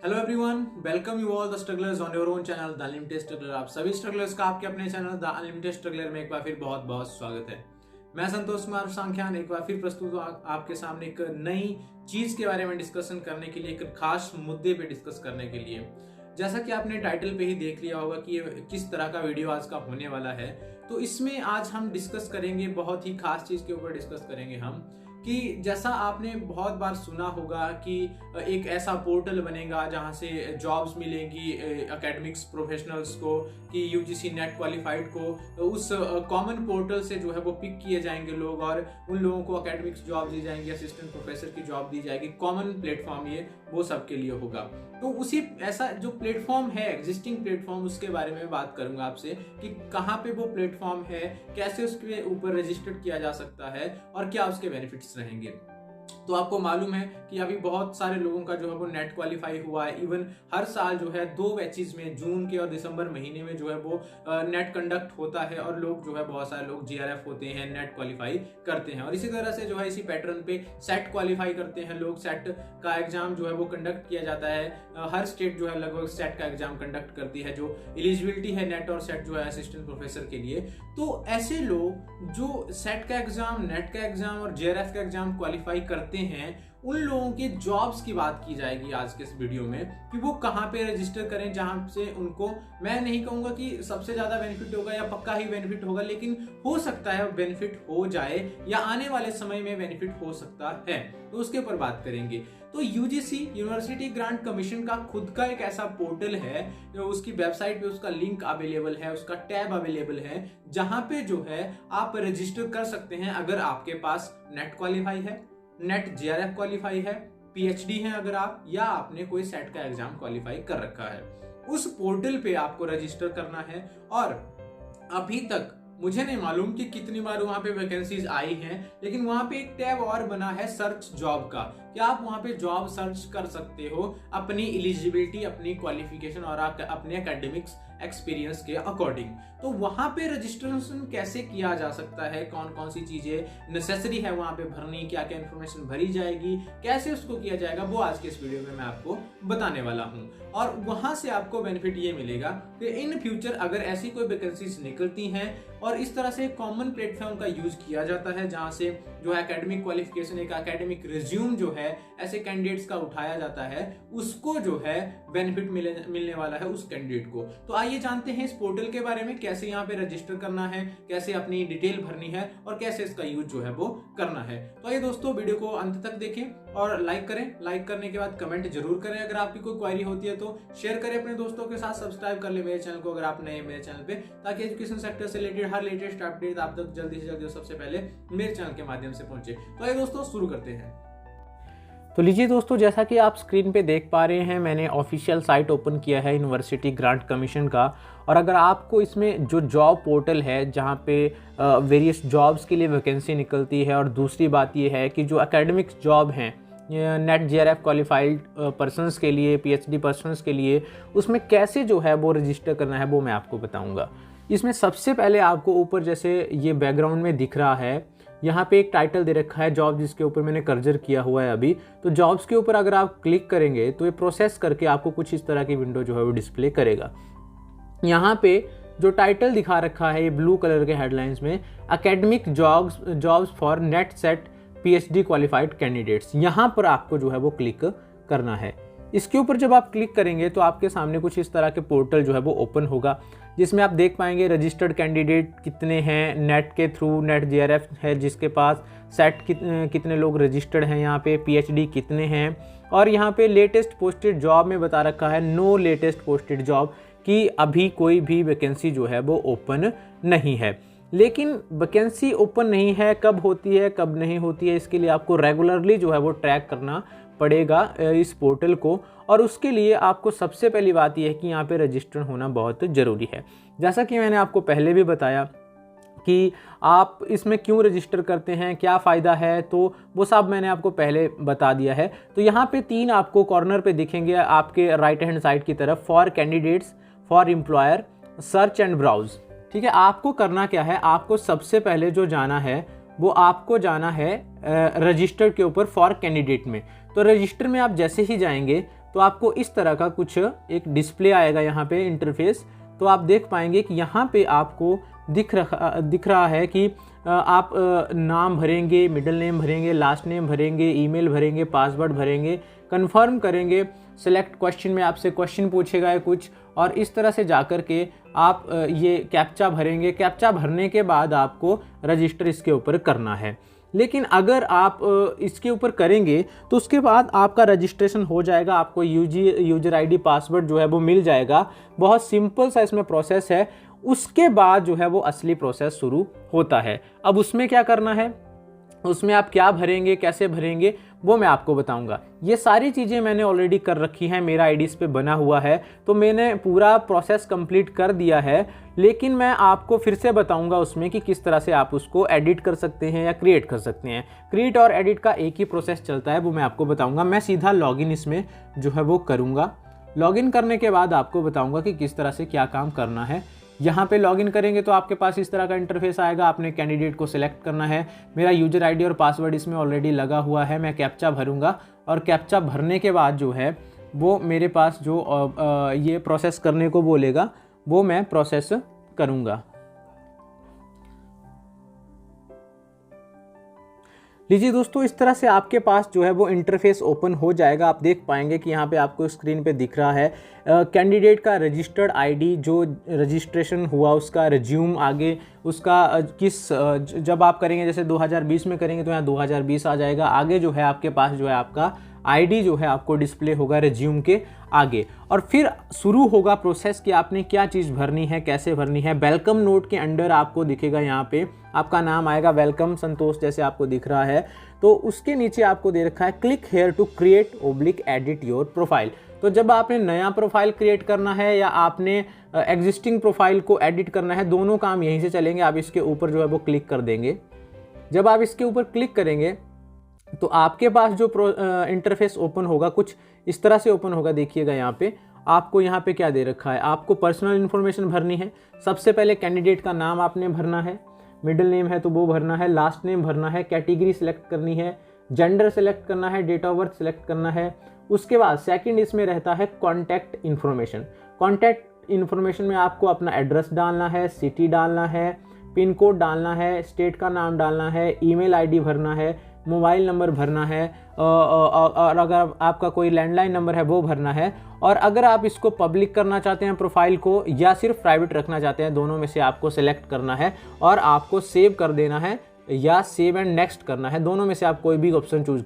Hello everyone, welcome you all the strugglers on your own channel the unlimited struggler. आप सभी strugglers का आपके अपने चैनल द अनलिमिटेड स्ट्रगलर में एक बार फिर बहुत बहुत स्वागत है। मैं संतोष कुमार सांख्यान एक बार फिर प्रस्तुत हूँ आपके सामने एक नई चीज के बारे में डिस्कशन करने के लिए, एक खास मुद्दे पे डिस्कस करने के लिए। जैसा कि आपने टाइटल पे ही देख लिया होगा कि ये किस तरह का वीडियो आज का होने वाला है, तो इसमें आज हम डिस्कस करेंगे, बहुत ही खास चीज के ऊपर डिस्कस करेंगे हम कि जैसा आपने बहुत बार सुना होगा कि एक ऐसा पोर्टल बनेगा जहां से जॉब्स मिलेंगी एकेडमिक्स प्रोफेशनल्स को, कि यूजीसी नेट क्वालिफाइड को उस कॉमन पोर्टल से जो है वो पिक किए जाएंगे लोग और उन लोगों को एकेडमिक्स जॉब दी जाएंगी, असिस्टेंट प्रोफेसर की जॉब दी जाएगी। कॉमन प्लेटफॉर्म ये वो सबके लिए होगा। तो उसी ऐसा जो प्लेटफॉर्म है, एग्जिस्टिंग प्लेटफॉर्म, उसके बारे में बात करूंगा आपसे कि कहाँ पे वो प्लेटफॉर्म है, कैसे उसके ऊपर रजिस्टर्ड किया जा सकता है और क्या उसके बेनिफिट्स रहेंगे। तो आपको मालूम है कि अभी बहुत सारे लोगों का जो है वो नेट क्वालिफाई हुआ है। इवन हर साल जो है 2 बैचेस में, जून के और दिसंबर महीने में जो है वो नेट कंडक्ट होता है और लोग जो है बहुत सारे लोग जीआरएफ होते हैं, नेट क्वालिफाई करते हैं। और इसी तरह से जो है इसी पैटर्न पे सेट क्वालिफाई करते हैं लोग। सेट का एग्जाम जो है वो कंडक्ट किया जाता है। हर स्टेट जो है लगभग सेट का एग्जाम कंडक्ट करती है, जो एलिजिबिलिटी है नेट और सेट जो है असिस्टेंट प्रोफेसर के लिए। तो ऐसे लोग जो सेट का एग्जाम, नेट का एग्जाम और जेआरएफ का एग्जाम क्वालिफाई करते हैं, उन लोगों के जॉब्स की बात की जाएगी आज के इस वीडियो में कि वो कहां पे रजिस्टर करें, जहां से उनको, मैं नहीं कहूंगा कि सबसे ज्यादा बेनिफिट होगा या पक्का ही बेनिफिट होगा, लेकिन हो सकता है बेनिफिट हो जाए या आने वाले समय में बेनिफिट हो सकता है, तो उसके ऊपर बात करेंगे। तो यूजीसी यूनिवर्सिटी ग्रांट कमीशन का खुद का एक ऐसा पोर्टल है, उसकी वेबसाइट पे उसका लिंक अवेलेबल है, उसका टैब अवेलेबल है, जहां पे जो है आप रजिस्टर कर सकते हैं अगर आपके पास नेट क्वालिफाई है, नेट जेआरएफ क्वालिफाई है, पीएचडी है अगर आप, या आपने कोई सेट का एग्जाम क्वालिफाई कर रखा है। उस पोर्टल पे आपको रजिस्टर करना है। और अभी तक मुझे नहीं मालूम कि कितनी बार वहां पे वैकेंसीज आई हैं, लेकिन वहां पे एक टैब और बना है सर्च जॉब का, कि आप वहां पे जॉब सर्च कर सकते हो अपनी एलिजिबिलिटी, अपनी क्वालिफिकेशन और अपने एकेडमिक्स एक्सपीरियंस के अकॉर्डिंग। तो वहां पे रजिस्ट्रेशन कैसे किया जा सकता है, कौन कौन सी चीजें नेसेसरी है वहां पे भरनी, क्या क्या इंफॉर्मेशन भरी जाएगी, कैसे उसको किया जाएगा, वो आज के इस वीडियो में मैं आपको बताने वाला हूं। और वहां से आपको बेनिफिट ये मिलेगा कि इन फ्यूचर अगर ऐसी कोई वैकेंसीज निकलती हैं और इस तरह से कॉमन प्लेटफॉर्म का यूज किया जाता है, जहां से जो एकेडमिक क्वालिफिकेशन, एक एकेडमिक रिज्यूम जो है ऐसे कैंडिडेट्स का उठाया जाता है, उसको जो है बेनिफिट मिलने वाला है उस कैंडिडेट को। तो आइए जानते हैं इस पोर्टल के बारे में, कैसे यहाँ पे रजिस्टर करना है, कैसे अपनी डिटेल भरनी है और कैसे इसका यूज जो है वो करना है। तो आइए दोस्तों, वीडियो को अंत तक देखें और लाइक करें। लाइक करने के बाद कमेंट जरूर करें। अगर आपकी कोई क्वेरी होती है तो शेयर करें अपने दोस्तों के साथ। सब्सक्राइब कर ले मेरे चैनल को अगर आप नए मेरे चैनल पे, ताकि एजुकेशन सेक्टर से रिलेटेड हर लेटेस्ट अपडेट आप तक जल्दी से जल्दी सबसे पहले मेरे चैनल के माध्यम से पहुंचे। तो आइए दोस्तों, शुरू करते हैं। तो लीजिए दोस्तों, जैसा कि आप स्क्रीन पे देख पा रहे हैं, मैंने ऑफिशियल साइट ओपन किया है यूनिवर्सिटी ग्रांट कमीशन का। और अगर आपको इसमें जो जॉब पोर्टल है, जहाँ पे वेरियस जॉब्स के लिए वैकेंसी निकलती है, और दूसरी बात ये है कि जो एकेडमिक्स जॉब हैं नेट जेआरएफ क्वालिफाइड पर्सनस के लिए, पीएचडी पर्सनस के लिए, उसमें कैसे जो है वो रजिस्टर करना है वो मैं आपको बताऊँगा। इसमें सबसे पहले आपको ऊपर जैसे ये बैकग्राउंड में दिख रहा है, यहाँ पे एक टाइटल दे रखा है जॉब, जिसके ऊपर मैंने कर्सर किया हुआ है अभी। तो जॉब्स के ऊपर अगर आप क्लिक करेंगे तो ये प्रोसेस करके आपको कुछ इस तरह की विंडो जो है वो डिस्प्ले करेगा। यहाँ पे जो टाइटल दिखा रखा है ये ब्लू कलर के हेडलाइंस में, academic jobs for net set PhD qualified candidates, यहाँ पर आपको जो है वो क्लिक करना है। इसके ऊपर जब आप क्लिक करेंगे तो आपके सामने कुछ इस तरह के पोर्टल जो है वो ओपन होगा, जिसमें आप देख पाएंगे रजिस्टर्ड कैंडिडेट कितने हैं, नेट के थ्रू, नेट जेआरएफ है जिसके पास, सेट कितने लोग रजिस्टर्ड हैं, यहाँ पे पीएचडी कितने हैं, और यहाँ पे लेटेस्ट पोस्टेड जॉब में बता रखा है नो लेटेस्ट पोस्टेड जॉब, कि अभी कोई भी वैकेंसी जो है वो ओपन नहीं है। लेकिन वैकेंसी ओपन नहीं है, कब होती है कब नहीं होती है, इसके लिए आपको रेगुलरली जो है वो ट्रैक करना पड़ेगा इस पोर्टल को। और उसके लिए आपको सबसे पहली बात यह है कि यहाँ पे रजिस्टर होना बहुत ज़रूरी है। जैसा कि मैंने आपको पहले भी बताया कि आप इसमें क्यों रजिस्टर करते हैं, क्या फ़ायदा है, तो वो सब मैंने आपको पहले बता दिया है। तो यहाँ पे 3 आपको कॉर्नर पे दिखेंगे आपके राइट हैंड साइड की तरफ, for candidates, for employer, search and browse. ठीक है, आपको करना क्या है, आपको सबसे पहले जो जाना है वो आपको जाना है रजिस्टर के ऊपर फॉर कैंडिडेट में। तो रजिस्टर में आप जैसे ही जाएंगे तो आपको इस तरह का कुछ एक डिस्प्ले आएगा यहाँ पे इंटरफेस। तो आप देख पाएंगे कि यहाँ पे आपको दिख रहा है कि आप नाम भरेंगे, मिडिल नेम भरेंगे, लास्ट नेम भरेंगे, ईमेल भरेंगे, पासवर्ड भरेंगे, कंफर्म करेंगे, सेलेक्ट क्वेश्चन में आपसे क्वेश्चन पूछेगा है कुछ, और इस तरह से जाकर के आप ये कैप्चा भरेंगे। कैप्चा भरने के बाद आपको रजिस्टर इसके ऊपर करना है। लेकिन अगर आप इसके ऊपर करेंगे तो उसके बाद आपका रजिस्ट्रेशन हो जाएगा, आपको यूजर आईडी पासवर्ड जो है वो मिल जाएगा। बहुत सिंपल सा इसमें प्रोसेस है। उसके बाद जो है वो असली प्रोसेस शुरू होता है। अब उसमें क्या करना है, उसमें आप क्या भरेंगे, कैसे भरेंगे, वो मैं आपको बताऊंगा। ये सारी चीज़ें मैंने ऑलरेडी कर रखी हैं, मेरा आईडी इस पे बना हुआ है, तो मैंने पूरा प्रोसेस कंप्लीट कर दिया है। लेकिन मैं आपको फिर से बताऊंगा उसमें कि किस तरह से आप उसको एडिट कर सकते हैं या क्रिएट कर सकते हैं। क्रिएट और एडिट का एक ही प्रोसेस चलता है, वो मैं आपको बताऊँगा। मैं सीधा लॉगिन इसमें जो है वो करूँगा। लॉगिन करने के बाद आपको बताऊँगा कि किस तरह से क्या काम करना है। यहाँ पे लॉगिन करेंगे तो आपके पास इस तरह का इंटरफेस आएगा। आपने कैंडिडेट को सिलेक्ट करना है। मेरा यूजर आईडी और पासवर्ड इसमें ऑलरेडी लगा हुआ है। मैं कैप्चा भरूंगा और कैप्चा भरने के बाद जो है वो मेरे पास जो ये प्रोसेस करने को बोलेगा वो मैं प्रोसेस करूँगा। लीजिए दोस्तों, इस तरह से आपके पास जो है वो इंटरफेस ओपन हो जाएगा। आप देख पाएंगे कि यहाँ पे आपको स्क्रीन पे दिख रहा है कैंडिडेट का रजिस्टर्ड आईडी, जो रजिस्ट्रेशन हुआ उसका रिज्यूम, आगे उसका जब आप करेंगे जैसे 2020 में करेंगे तो यहाँ 2020 आ जाएगा। आगे जो है आपके पास जो है आपका आईडी जो है आपको डिस्प्ले होगा रिज्यूम के आगे। और फिर शुरू होगा प्रोसेस कि आपने क्या चीज़ भरनी है, कैसे भरनी है। वेलकम नोट के अंडर आपको दिखेगा, यहाँ पे आपका नाम आएगा वेलकम संतोष जैसे आपको दिख रहा है। तो उसके नीचे आपको दे रखा है click here to create / edit your profile. तो जब आपने नया प्रोफाइल क्रिएट करना है या आपने एग्जिस्टिंग प्रोफाइल को एडिट करना है, दोनों काम यहीं से चलेंगे। आप इसके ऊपर जो है वो क्लिक कर देंगे। जब आप इसके ऊपर क्लिक करेंगे तो आपके पास जो इंटरफेस ओपन होगा कुछ इस तरह से ओपन होगा। देखिएगा यहाँ पे आपको यहाँ पे क्या दे रखा है, आपको पर्सनल इन्फॉर्मेशन भरनी है। सबसे पहले कैंडिडेट का नाम आपने भरना है, मिडिल नेम है तो वो भरना है, लास्ट नेम भरना है, कैटेगरी सिलेक्ट करनी है, जेंडर सेलेक्ट करना है, डेट ऑफ बर्थ सेलेक्ट करना है। उसके बाद सेकंड इसमें रहता है कॉन्टैक्ट इन्फॉर्मेशन। कॉन्टैक्ट इन्फॉर्मेशन में आपको अपना एड्रेस डालना है, सिटी डालना है, पिन कोड डालना है, स्टेट का नाम डालना है, ईमेल आईडी भरना है, मोबाइल नंबर भरना है, और अगर आपका कोई लैंडलाइन नंबर है वो भरना है। और अगर आप इसको पब्लिक करना चाहते हैं प्रोफाइल को या सिर्फ प्राइवेट रखना चाहते हैं, दोनों में से आपको सेलेक्ट करना है और आपको सेव कर देना है या सेव एंड नेक्स्ट करना है। दोनों में से आप कोई भी ऑप्शन चूज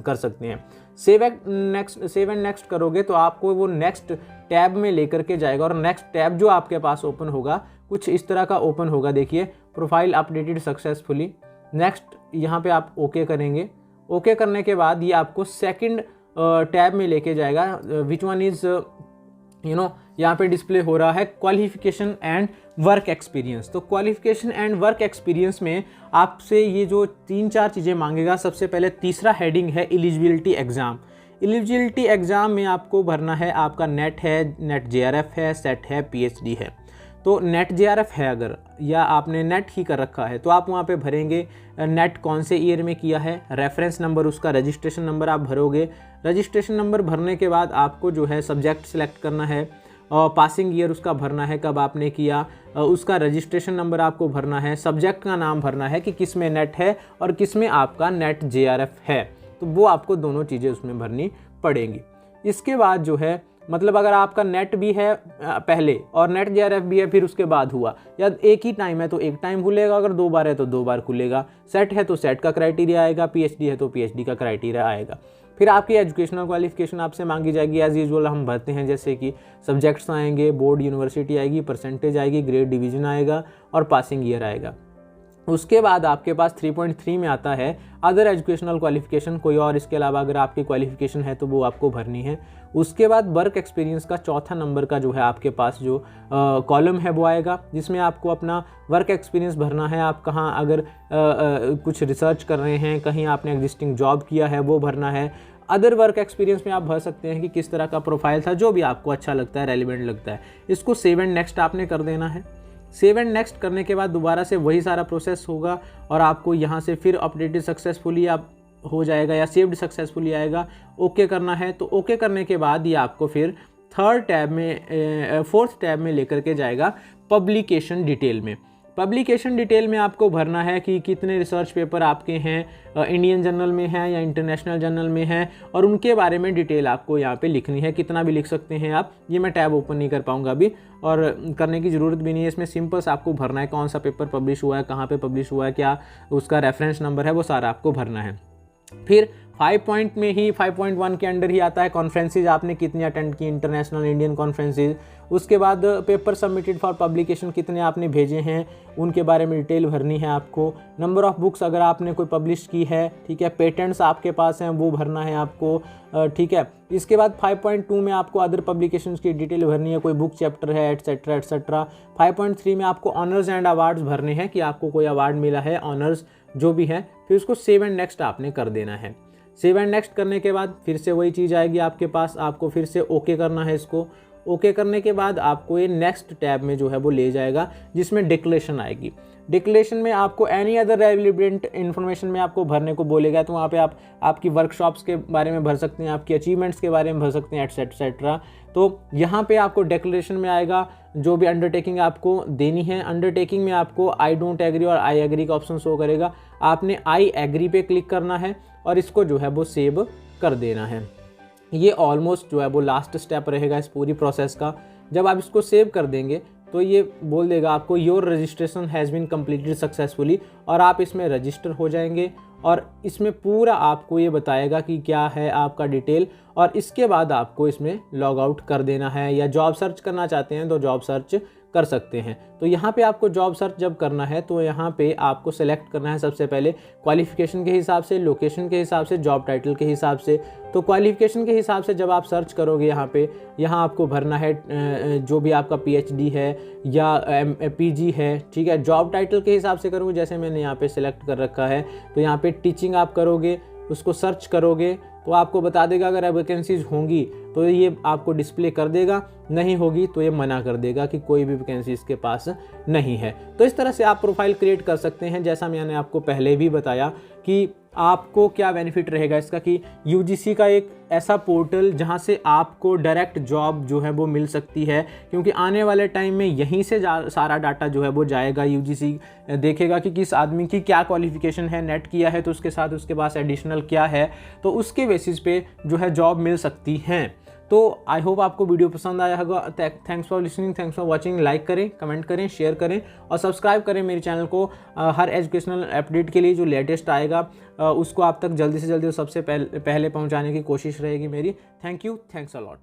कर सकते हैं। सेव एंड नेक्स्ट करोगे तो आपको वो नेक्स्ट टैब में लेकर के जाएगा और नेक्स्ट टैब जो आपके पास ओपन होगा कुछ इस तरह का ओपन होगा। देखिए, प्रोफाइल अपडेटेड सक्सेसफुली, नेक्स्ट यहाँ पे आप ओके करेंगे। ओके करने के बाद ये आपको सेकंड टैब में लेके जाएगा, विच वन इज यहाँ पे डिस्प्ले हो रहा है क्वालिफिकेशन एंड वर्क एक्सपीरियंस। तो क्वालिफिकेशन एंड वर्क एक्सपीरियंस में आपसे ये जो 3-4 चीज़ें मांगेगा। सबसे पहले तीसरा हेडिंग है एलिजिबिलिटी एग्ज़ाम। एलिजिबिलिटी एग्ज़ाम में आपको भरना है आपका नेट है, नेट JRF है, सेट है, PhD है। तो नेट JRF है अगर, या आपने नेट ही कर रखा है तो आप वहाँ पे भरेंगे नेट कौन से ईयर में किया है, रेफरेंस नंबर उसका, रजिस्ट्रेशन नंबर आप भरोगे। रजिस्ट्रेशन नंबर भरने के बाद आपको जो है सब्जेक्ट सेलेक्ट करना है, पासिंग ईयर उसका भरना है कब आपने किया, उसका रजिस्ट्रेशन नंबर आपको भरना है, सब्जेक्ट का नाम भरना है कि किस में नेट है और किस में आपका नेट JRF है। तो वो आपको दोनों चीज़ें उसमें भरनी पड़ेंगी। इसके बाद जो है मतलब अगर आपका नेट भी है पहले और नेट JRF भी है फिर उसके बाद हुआ, या एक ही टाइम है तो एक टाइम खुलेगा, अगर 2 बार है तो 2 बार खुलेगा, सेट है तो सेट का क्राइटेरिया आएगा, PhD है तो PhD का क्राइटेरिया आएगा। फिर आपकी एजुकेशनल क्वालिफिकेशन आपसे मांगी जाएगी। एज यूजुअल हम भरते हैं, जैसे कि सब्जेक्ट्स आएंगे, बोर्ड यूनिवर्सिटी आएगी, परसेंटेज आएगी, ग्रेड डिवीजन आएगा और पासिंग ईयर आएगा। उसके बाद आपके पास 3.3 में आता है अदर एजुकेशनल क्वालिफिकेशन, कोई और इसके अलावा अगर आपकी क्वालिफिकेशन है तो वो आपको भरनी है। उसके बाद वर्क एक्सपीरियंस का 4था नंबर का जो है आपके पास जो कॉलम है वो आएगा, जिसमें आपको अपना वर्क एक्सपीरियंस भरना है। आप कहाँ अगर कुछ रिसर्च कर रहे हैं, कहीं आपने एग्जिस्टिंग जॉब किया है वो भरना है। अदर वर्क एक्सपीरियंस में आप भर सकते हैं कि किस तरह का प्रोफाइल था, जो भी आपको अच्छा लगता है, रेलिवेंट लगता है। इसको सेव एंड नेक्स्ट आपने कर देना है। सेव एंड नेक्स्ट करने के बाद दोबारा से वही सारा प्रोसेस होगा और आपको यहाँ से फिर अपडेटेड सक्सेसफुली आप हो जाएगा या सेव्ड सक्सेसफुली आएगा, ओके करना है। तो ओके करने के बाद ये आपको फिर फोर्थ टैब में लेकर के जाएगा पब्लिकेशन डिटेल में। पब्लिकेशन डिटेल में आपको भरना है कि कितने रिसर्च पेपर आपके हैं, इंडियन जर्नल में हैं या इंटरनेशनल जर्नल में हैं, और उनके बारे में डिटेल आपको यहाँ पे लिखनी है। कितना भी लिख सकते हैं आप, ये मैं टैब ओपन नहीं कर पाऊँगा अभी और करने की ज़रूरत भी नहीं है। इसमें सिंपल से आपको भरना है कौन सा पेपर पब्लिश हुआ है, कहाँ पे पब्लिश हुआ है, क्या उसका रेफरेंस नंबर है, वो सारा आपको भरना है। फिर 5 पॉइंट में ही 5.1 के अंडर ही आता है कॉन्फ्रेंसेज आपने कितनी अटेंड की, इंटरनेशनल इंडियन कॉन्फ्रेंसेज। उसके बाद पेपर सबमिटेड फॉर पब्लिकेशन कितने आपने भेजे हैं, उनके बारे में डिटेल भरनी है आपको। नंबर ऑफ बुक्स अगर आपने कोई पब्लिश की है, ठीक है, पेटेंट्स आपके पास हैं वो भरना है आपको, ठीक है। इसके बाद 5.2 में आपको अदर पब्लिकेशंस की डिटेल भरनी है, कोई बुक चैप्टर है एटसेट्रा एटसेट्रा। 5.3 में आपको ऑनर्स एंड अवार्ड्स भरने हैं कि आपको कोई अवार्ड मिला है, ऑनर्स जो भी है। फिर उसको सेव एंड नेक्स्ट आपने कर देना है। सेव एंड नेक्स्ट करने के बाद फिर से वही चीज़ आएगी आपके पास, आपको फिर से ओके करना है इसको। ओके करने के बाद आपको ये नेक्स्ट टैब में जो है वो ले जाएगा जिसमें डिक्लेरेशन आएगी। डिक्लेरेशन में आपको एनी अदर रेलेवेंट इन्फॉर्मेशन में आपको भरने को बोलेगा, तो वहाँ पे आप आपकी वर्कशॉप्स के बारे में भर सकते हैं, आपकी अचीवमेंट्स के बारे में भर सकते हैं एटसेट्रा। तो यहाँ पे आपको डिक्लेरेशन में आएगा जो भी अंडरटेकिंग आपको देनी है। अंडरटेकिंग में आपको आई डोंट एग्री और आई एग्री का ऑप्शन शो करेगा, आपने आई एग्री पे क्लिक करना है और इसको जो है वो सेव कर देना है। ये ऑलमोस्ट जो है वो लास्ट स्टेप रहेगा इस पूरी प्रोसेस का। जब आप इसको सेव कर देंगे तो ये बोल देगा आपको your registration has been completed successfully, और आप इसमें रजिस्टर हो जाएंगे। और इसमें पूरा आपको ये बताएगा कि क्या है आपका डिटेल, और इसके बाद आपको इसमें लॉग आउट कर देना है, या जॉब सर्च करना चाहते हैं तो जॉब सर्च कर सकते हैं। तो यहाँ पे आपको जॉब सर्च जब करना है तो यहाँ पे आपको सेलेक्ट करना है सबसे पहले क्वालिफिकेशन के हिसाब से, लोकेशन के हिसाब से, जॉब टाइटल के हिसाब से। तो क्वालिफिकेशन के हिसाब से जब आप सर्च करोगे यहाँ आपको भरना है जो भी आपका PhD है या PG है, ठीक है। जॉब टाइटल के हिसाब से करोगे, जैसे मैंने यहाँ पे सिलेक्ट कर रखा है, तो यहाँ पे टीचिंग आप करोगे, उसको सर्च करोगे तो आपको बता देगा। अगर वैकेंसीज होंगी तो ये आपको डिस्प्ले कर देगा, नहीं होगी तो ये मना कर देगा कि कोई भी वैकेंसी इसके पास नहीं है। तो इस तरह से आप प्रोफाइल क्रिएट कर सकते हैं। जैसा मैंने आपको पहले भी बताया कि आपको क्या बेनिफिट रहेगा इसका, कि UGC का एक ऐसा पोर्टल जहां से आपको डायरेक्ट जॉब जो है वो मिल सकती है, क्योंकि आने वाले टाइम में यहीं से सारा डाटा जो है वो जाएगा। UGC देखेगा कि किस आदमी की क्या क्वालिफिकेशन है, नेट किया है तो उसके साथ उसके पास एडिशनल क्या है, तो उसके बेसिस पे जो है जॉब मिल सकती हैं। तो आई होप आपको वीडियो पसंद आया होगा। Thanks for listening, thanks for watching. Like करें, कमेंट करें, शेयर करें और सब्सक्राइब करें मेरे चैनल को। हर एजुकेशनल अपडेट के लिए जो लेटेस्ट आएगा उसको आप तक जल्दी से जल्दी सबसे पहले पहुंचाने की कोशिश रहेगी मेरी। Thank you, thanks a lot.